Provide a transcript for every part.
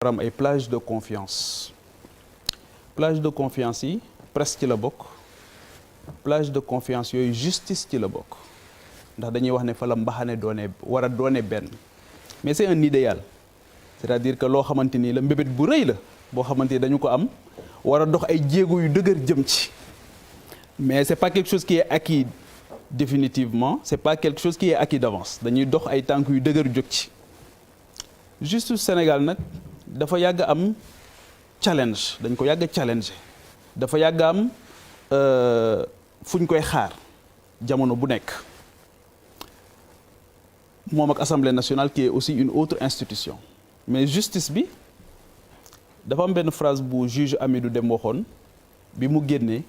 am ay plage de confiance plage de confiance yi presse ci la bokk plage de confiance yooyu justice ci la bokk ndax dañuy wax ne fa la mbaxane war a doone benn mais c'est un idéal c'est-à-dire que loo xamante ni la mbébét bu rëy la boo xamante ni dañu ko am war a dox ay jéego yu dëgër jëm ci mais c'est pas quelque chose qui est acquis définitivement c'est pas quelque chose qui est acquis d'avance dañuy dox ay tànk yu dëgër jóg ci justice Sénégal nag dafa yàgg am challenge dañ ko yàgg challenge dafa yàgg am fu ñu koy xaar jamono bu nekk moom ak Assemblée nationale qui est aussi une autre institution mais justice bi dafa am benn phrase bu juge Amidou Deme waxoon bi mu génnee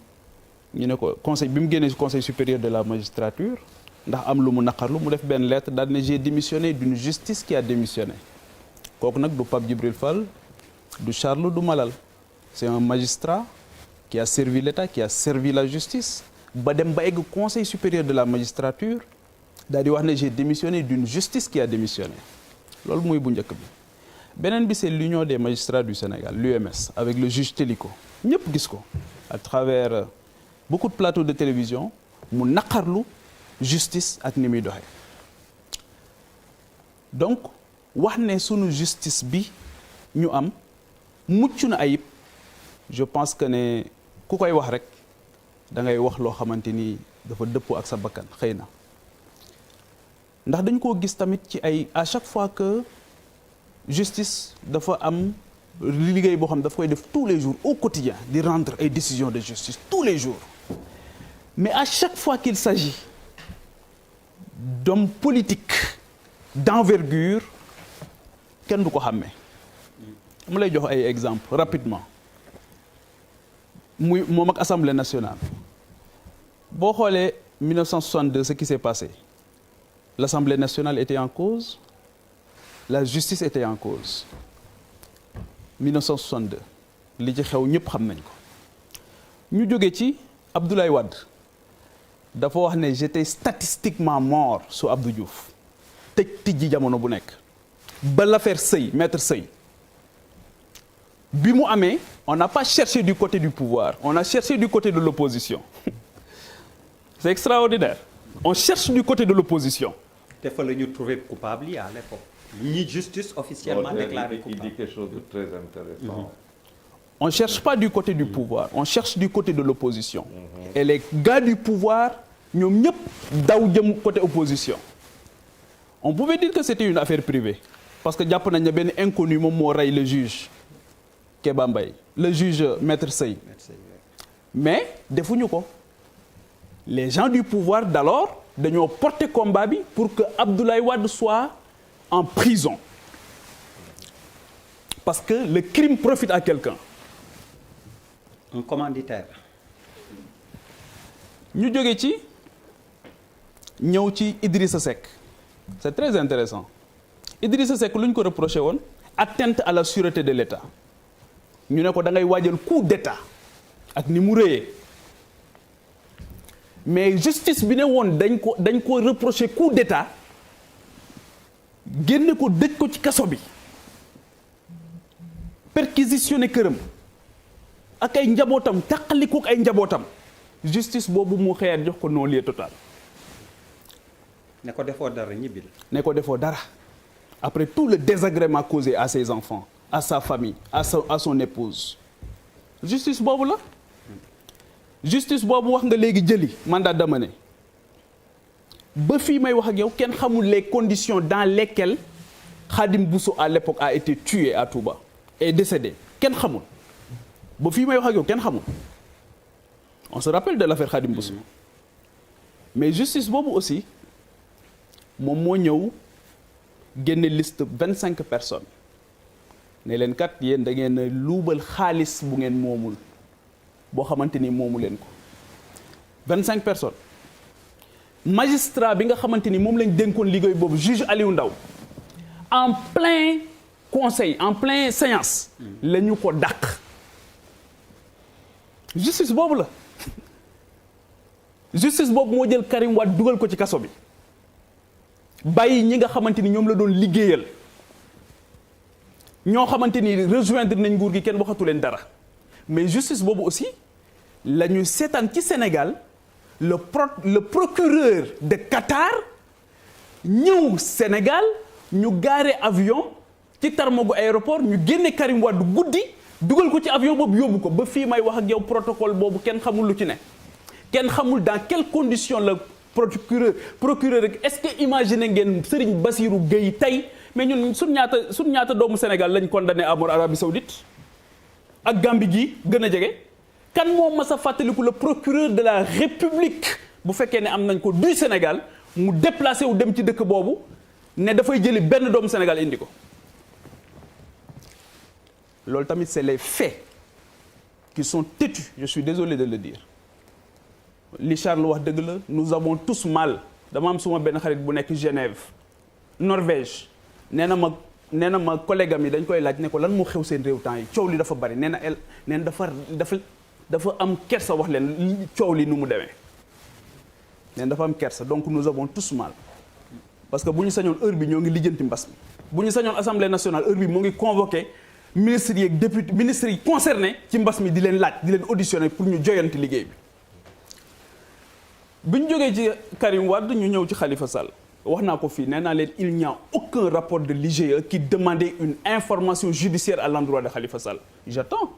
ñu ne ko conseil bi mu génnee conseil supérieur de la magistrature ndax am lu mu naqarlu mu def benn lettre daal ne j'ai démissionné d'une justice qui a démissionné kooku nag du Pape Djibril Fall du Charles du Malal c'est un magistrat qui a servi l'État qui a servi la justice ba dem ba egg conseil supérieur de la magistrature daal di wax ne j'ai démissionné d'une justice qui a démissionné loolu mooy bu njëkk bi beneen bi c'est l'union des magistrats du Sénégal l'UMS avec le juge Téliko ñëpp gis ko à travers beaucoup de plateaux de télévision mu naqarlu justice ak ni muy doxee donc wax ne sunu justice bi ñu am mucc na ayib je pense que ne ku koy wax rek da ngay wax loo xamante ni dafa dëppoo ak sa bakkan xëy na ndax dañ koo gis tamit ci ay à chaque fois que justice dafa am liggéey boo xam daf koy def tous les jours au quotidien di rendre ay décisions de justice tous les jours mais à chaque fois qu'il s'agit d'hommes politiques d'envergure kenn du ko xàmmee mu lay jox ay exemples rapidement muy moom ak Assemblée nationale boo xoolee 1962 ce qui s'est passé l'Assemblée nationale était en cause la justice était en cause 1962 li ci xew ñëpp xam nañ ko ñu jóge ci Abdoulaye Wade dafa wax ne j'étais statistiquement mort sous Abdou Diouf tijji jamono bu nekk ba l'affaire Sey maître Sey bi mu amee on n'a pas cherché du côté du pouvoir on a cherché du côté de l'opposition c'est extraordinaire on cherche du côté de l'opposition te fa la ñu trouvé coupable yi à l'époque ñi justice officiellement déclaré coupable. Il dit quelque chose de très intéressant. On cherche pas du côté du pouvoir on cherche du côté de l'opposition et les gars du pouvoir ñoom ñëpp daw jëm côté opposition on pouvait dire que c'était une affaire privée parce que jàpp nañ ne benn inconnu moom moo rey le juge Kéba Mbaye le juge maître Sey mais defuñu ko les gens du pouvoir d'alors dañoo porter combat bi pour que Abdoulaye Wade soit en prison parce que le crime profite à quelqu'un. Un commanditaire. ñu jóge ci ñëw ci Idrissa Seck c'est très intéressant Idrissa Seck lu ñu ko reproché woon atteinte à la sûreté de l'État ñu ne ko da ngay waajal coup d'État ak ni mu rëyee mais justice bi ne woon dañ ko reproché coup d'État génne ko dëj ko ci kaso bi perquisitionné këram ak ay njabootam tàqaliko ak ay njabootam justice boobu mu xëyaat jox ko non-lieu total. ne ko defoo dara ñibbil. ne ko defoo dara après tout le désagrément causé à ses enfants à sa famille à son épouse justice boobu la justice boobu wax nga léegi jëli mandat d'amener ba fii may wax ak yow kenn xamul les conditions dans lesquelles Khadim Bousso à l'époque a été tué à Touba et décédé kenn xamul ba fii may wax ak yow kenn xamul on se rappelle de l'affaire Khadim Bousso mais justice boobu aussi moom moo ñëw génne liste 25 personnes ne leen kat yéen da ngeen luubal xaalis bu ngeen moomul boo xamante ni moomu leen ko 25 personnes magistrat bi nga xamante ni moom lañ dénkoon liggéey boobu juge Aliou Ndao en plein conseil en plein séance la ñu ko dàq justice boobu la justice boobu moo jël Karim Wade dugal ko ci kaso bi bàyyi ñi nga xamante ni ñoom la doon liggéeyal ñoo xamante ni rejoindre nañ nguur gi kenn waxatu leen dara mais justice boobu aussi la ñu seetaan ci Sénégal le procureur de Qatar ñëw Sénégal ñu gaare avion ci tarmagu aéroport ñu génne Karim Wade guddi dugal ko ci avion boobu yóbbu ko ba fii may wax ak yow protocole boobu kenn xamul lu ci ne kenn xamul dans quelles conditions la procureur rek est-ce que imaginer ngeen Serigne Bassirou Gueye tey mais ñun suñ ñaata doomu Sénégal lañ condamné à mort Arabie Saoudite ak Gambie gi gën a jege kan moo mas a fàttaliku le procureur de la République bu fekkee ne am nañ ko du Sénégal mu déplacé wu dem ci dëkk boobu ne dafay jëli benn doomu Sénégal indi ko loolu tamit c'est les faits qui sont têtus je suis désolé de le dire li Charles wax dëgg la nous avons tous mal dama am suma benn xarit bu nekk Genève Norvège nee na ma collègue am yi dañ koy laaj ne ko lan moo xew seen réew temps yi coow li dafa bari nee na dafa am kersa wax leen coow li nu mu demee nee na dafa am kersa donc nous avons tous mal parce que bu ñu sañoon heure bi ñoo ngi lijjanti mbas mi bu ñu sañoon assemblée nationale heure bi moo ngi convoqué ministres yi ak député ministres yi concernés ci mbas mi di leen laaj di leen auditionner pour ñu joyanti liggéey bi ñu jógee ci Karim Wade ñu ñëw ci Khalifa Sall wax naa ko fii nee naa leen il n'y a aucun rapport de l'IGE qui demandait une information judiciaire à l'endroit de Khalifa Sall j'attends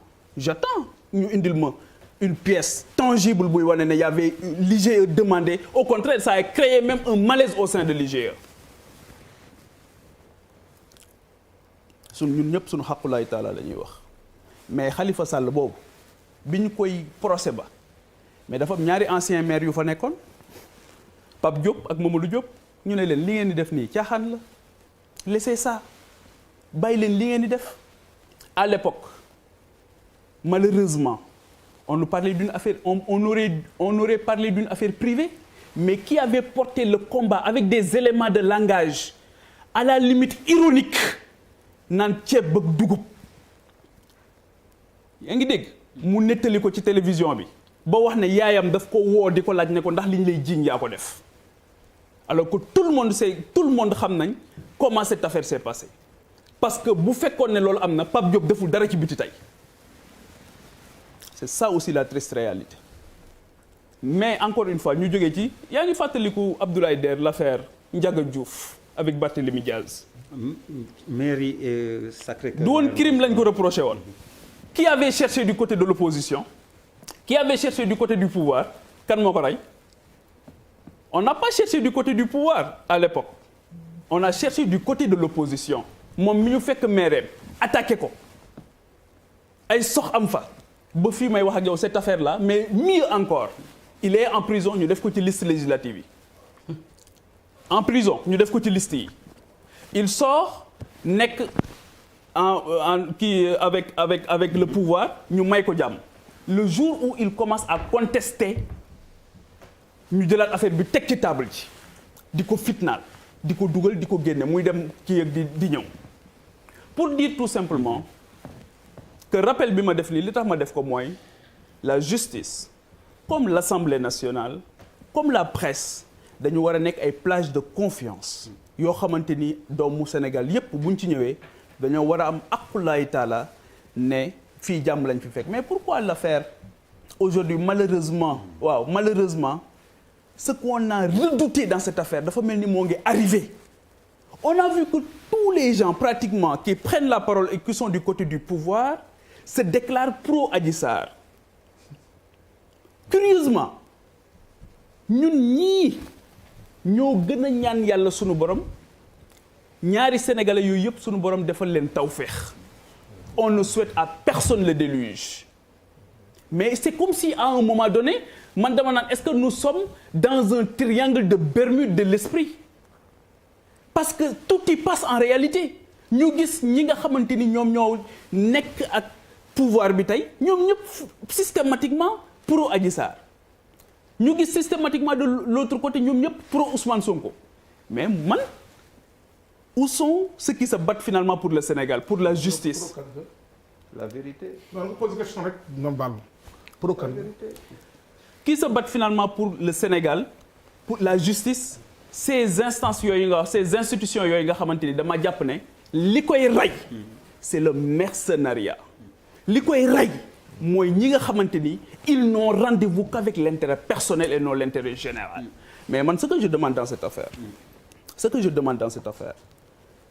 ñu indil ma une pièce tangible buy wane ne y avait l'IGE demandé au contraire ça a créé même un malaise au sein de l'IGE ñun ñëpp suñu xaqulaay taala la ñuy wax mais Khalifa Sall boobu bi ñu koy procès ba mais dafa am ñaari ancien maire yu fa nekkoon Pape Diop ak Mamadou Diop ñu ne leen li ngeen di def nii caaxaan la laissez ça bàyyi leen li ngeen di def à l'époque malheureusement on nous parlait d'une affaire on aurait parlé d'une affaire privée mais qui avait porté le combat avec des éléments de langage à la limite ironique naan ceeb ak dugub yaa ngi dégg mu nettali ko ci télévision bi ba wax ne yaayam daf ko woo di ko laaj ne ko ndax li ñu lay jiiñ yaa ko def alors que tout le monde xam nañ comment cette affaire s'est passée parce que bu fekkoon ne loolu am na Pape Diop deful dara ci biti tey c'est ça aussi la triste réalité mais encore une fois ñu jógee ci yaa ngi fàttaliku Abdoulaye Der l'affaire Ndiaga Diouf avec Barthélémy Diaz mairie et Sacré-Cœur du woon crime lañ ko reproché woon qui avait cherché du côté de l'opposition qui avait cherché du côté du pouvoir kan moo ko rey on n'a pas cherché du côté du pouvoir à l'époque on a cherché du côté de l'opposition moom mi ñu fekk maireem attaqué ko ay sox am fa ba fii may wax ak yow cette affaire là mais mieux encore il est en prison ñu def ko ci liste législative yi en prison ñu def ko ci liste yi il sort nekk avec le pouvoir ñu may ko jàmm le jour où il commence à contester ñu jëlaat affaire bi teg ci table ji di ko fitnaal di ko dugal di ko génne muy dem kii ak di ñëw pour dire tout simplement que rappel bi ma def nii li tax ma def ko mooy la justice comme l'Assemblée nationale comme la presse dañu war a nekk ay plage de confiance yoo xamante ni doomu Sénégal yépp buñ ci ñëwee dañoo war a am aqulaay taala ne fii jàmm lañ fi fekk mais pourquoi l'affaire aujourd'hui malheureusement ce qu'on a redouté dans cette affaire dafa mel ni moo ngi arrivé on a vu que tous les gens pratiquement qui prennent la parole et qui sont du côté du pouvoir se déclarent pro Adji Sarr curieusement ñun ñii ñoo gën a ñaan yàlla sunu borom ñaari sénégalais yooyu yëpp sunu borom defal leen tawféex on ne souhaite à personne le déluge mais c'est comme si à un moment donné man dama naan est-ce que nous sommes dans un triangle de Bermude de l'esprit parce que tout y passe en réalité ñu gis ñi nga xamante ni ñoom ñoo nekk ak pouvoir bi tey ñoom ñëpp systématiquement pro Adji Sarr ñu gis systématiquement de l'autre côté ñoom ñëpp pro Ousmane Sonko mais man où sont ceux qui se battent finalement pour le Sénégal pour la justice la vérité. non nga pose question rek ñoom baal ma pro kan qui se battent finalement pour le Sénégal pour la justice ces instances yooyu nga wax ces institutions yooyu nga xamante ni dama jàpp ne li koy rey c'est le mercenariat li koy rey mooy ñi nga xamante ni ils n'ont rendez-vous qu'avec l'intérêt personnel et non l'intérêt général mais man ce que je demande dans cette affaire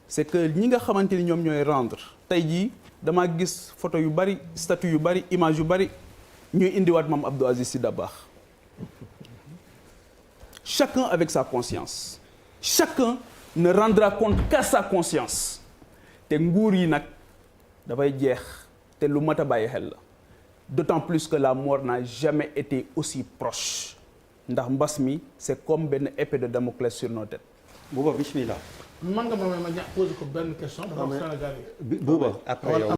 c'est que ñi nga xamante ni ñoom ñooy rendre tey jii damaa gis photo yu bari statut yu bari image yu bari ñuy indiwaat Mame Abdou Aziz Sy Dabakh chacun avec sa conscience chacun ne rendra compte qu'à sa conscience te nguur yi nag dafay jeex te lu mat a bàyyi xel la d'autant plus que la mort n'a jamais été aussi proche ndax mbas mi c'est comme benn épée de Damoclès sur nos têtes. Bouba bismillah. man nga ma ñàkk posé ko benn question. dafa am Sénégal yi. Bouba après yow.